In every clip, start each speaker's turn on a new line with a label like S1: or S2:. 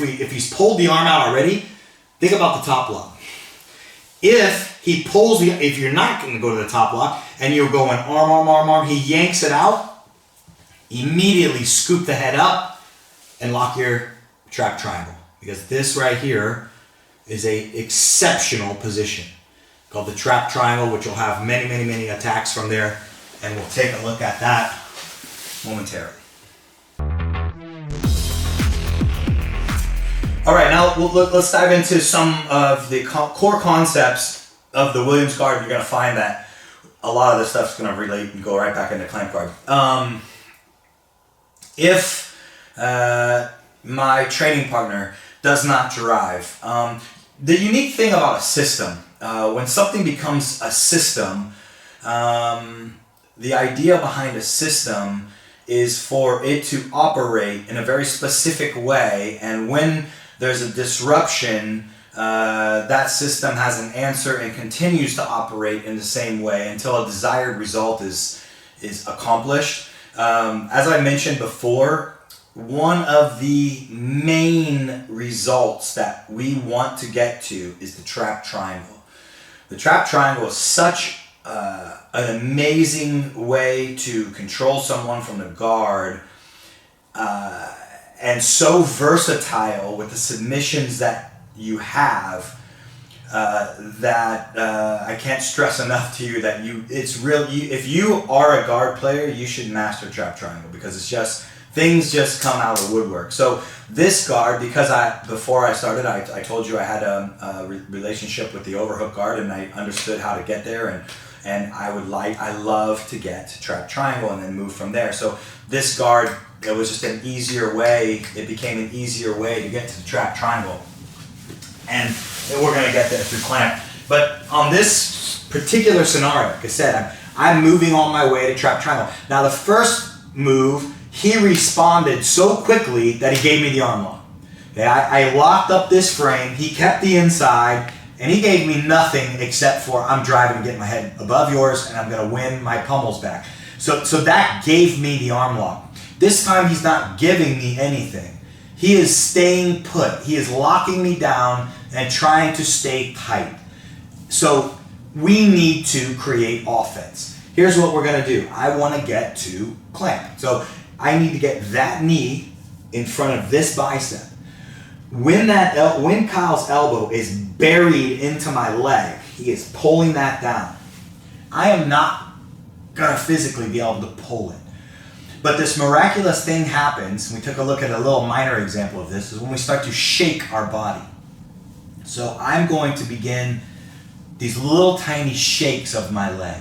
S1: If he's pulled the arm out already, think about the top lock. If he pulls if you're not going to go to the top lock and you're going arm, he yanks it out, immediately scoop the head up and lock your trap triangle. Because this right here is a exceptional position called the trap triangle, which will have many attacks from there. And we'll take a look at that momentarily. All right, now let's dive into some of the core concepts of the Williams guard. You're going to find that a lot of this stuff is going to relate and go right back into clamp guard. If my training partner does not drive, the unique thing about a system, when something becomes a system, the idea behind a system is for it to operate in a very specific way, and when there's a disruption, that system has an answer and continues to operate in the same way until a desired result is accomplished. As I mentioned before, one of the main results that we want to get to is the trap triangle. The trap triangle is such an amazing way to control someone from the guard, and so versatile with the submissions that you have, that I can't stress enough to you that if you are a guard player, you should master trap triangle, because it's just things just come out of the woodwork. So this guard, because before I started, I told you I had a relationship with the overhook guard, and I understood how to get there, and I love to get to trap triangle and then move from there. So this guard, it was just an easier way. It became an easier way to get to the trap triangle, and we're going to get there through clamp. But on this particular scenario, like I said, I'm moving on my way to trap triangle. Now the first move, he responded so quickly that he gave me the arm lock. Okay, I locked up this frame, he kept the inside, and he gave me nothing except for I'm driving to get my head above yours and I'm going to win my pummels back. So that gave me the arm lock. This time he's not giving me anything. He is staying put. He is locking me down and trying to stay tight. So we need to create offense. Here's what we're going to do. I want to get to clamp. So I need to get that knee in front of this bicep. When Kyle's elbow is buried into my leg, he is pulling that down. I am not going to physically be able to pull it. But this miraculous thing happens, and we took a look at a little minor example of this, is when we start to shake our body. So I'm going to begin these little tiny shakes of my leg.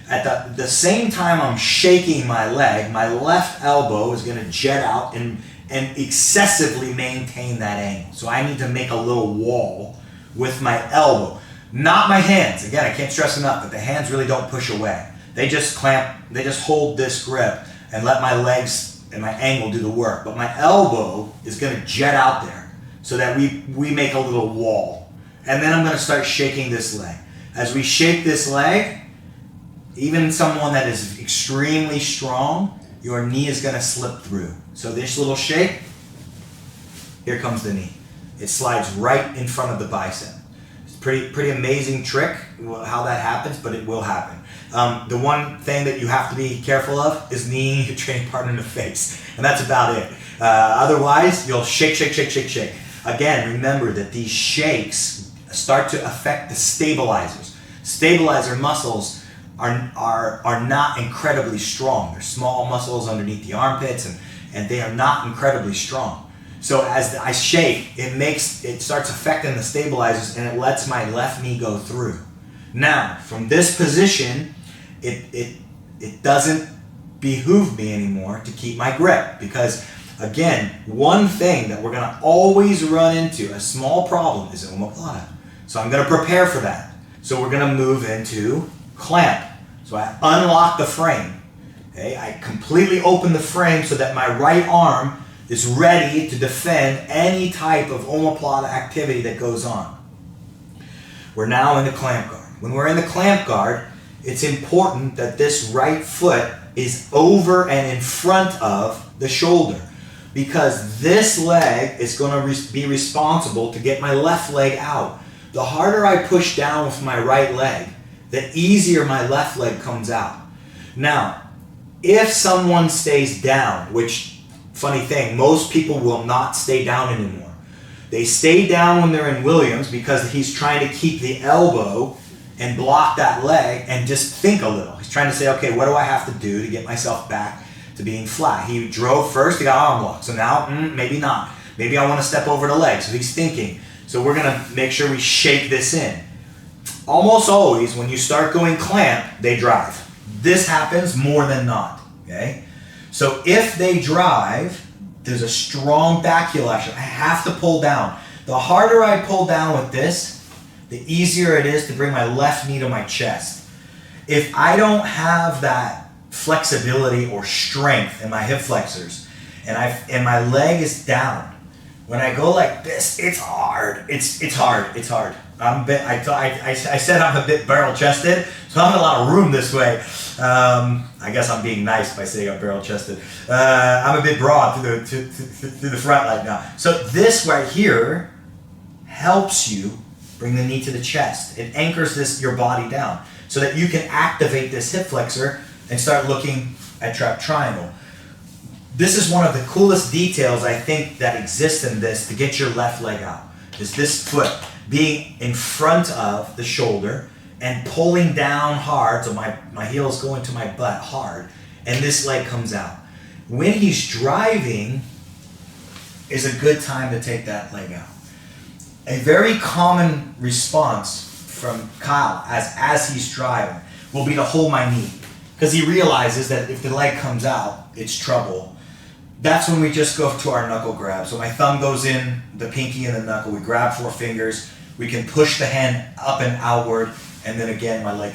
S1: At the same time I'm shaking my leg, my left elbow is going to jet out and excessively maintain that angle. So I need to make a little wall with my elbow. Not my hands. Again, I can't stress enough that the hands really don't push away. They just clamp, they just hold this grip and let my legs and my angle do the work. But my elbow is going to jet out there so that we make a little wall. And then I'm going to start shaking this leg. As we shake this leg, even someone that is extremely strong, your knee is going to slip through. So this little shake, here comes the knee. It slides right in front of the bicep. It's pretty amazing trick how that happens, but it will happen. The one thing that you have to be careful of is kneeing your training partner in the face, and that's about it. Otherwise, you'll shake. Again, remember that these shakes start to affect the stabilizers. Stabilizer muscles are not incredibly strong. They're small muscles underneath the armpits, and they are not incredibly strong. So as I shake, it starts affecting the stabilizers, and it lets my left knee go through. Now, from this position, it doesn't behoove me anymore to keep my grip, because again, one thing that we're going to always run into, a small problem, is omoplata. So I'm going to prepare for that. So we're going to move into clamp. So I unlock the frame. Okay? I completely open the frame so that my right arm is ready to defend any type of omoplata activity that goes on. We're now in the clamp guard. When we're in the clamp guard, it's important that this right foot is over and in front of the shoulder. because this leg is going to be responsible to get my left leg out. The harder I push down with my right leg, the easier my left leg comes out. Now, if someone stays down, which, funny thing, most people will not stay down anymore. They stay down when they're in Williams because he's trying to keep the elbow and block that leg and just think a little. He's trying to say, okay, what do I have to do to get myself back to being flat? He drove first, he got arm lock. So now, maybe not. Maybe I want to step over the leg. So he's thinking. So we're going to make sure we shake this in. Almost always, when you start going clamp, they drive. This happens more than not, okay? So if they drive, there's a strong back heel action. I have to pull down. The harder I pull down with this, the easier it is to bring my left knee to my chest. If I don't have that flexibility or strength in my hip flexors, and my leg is down, when I go like this, it's hard. It's hard. I said I'm a bit barrel chested, so I'm in a lot of room this way. I guess I'm being nice by saying I'm barrel chested. I'm a bit broad through the front like now. So this right here helps you bring the knee to the chest. It anchors your body down so that you can activate this hip flexor and start looking at trap triangle. This is one of the coolest details I think that exists in this to get your left leg out. Is this foot being in front of the shoulder and pulling down hard, so my heel's going to my butt hard, and this leg comes out. When he's driving is a good time to take that leg out. A very common response from Kyle as he's driving will be to hold my knee, because he realizes that if the leg comes out, it's trouble. That's when we just go to our knuckle grab. So my thumb goes in, the pinky and the knuckle. We grab 4 fingers. We can push the hand up and outward, and then again my leg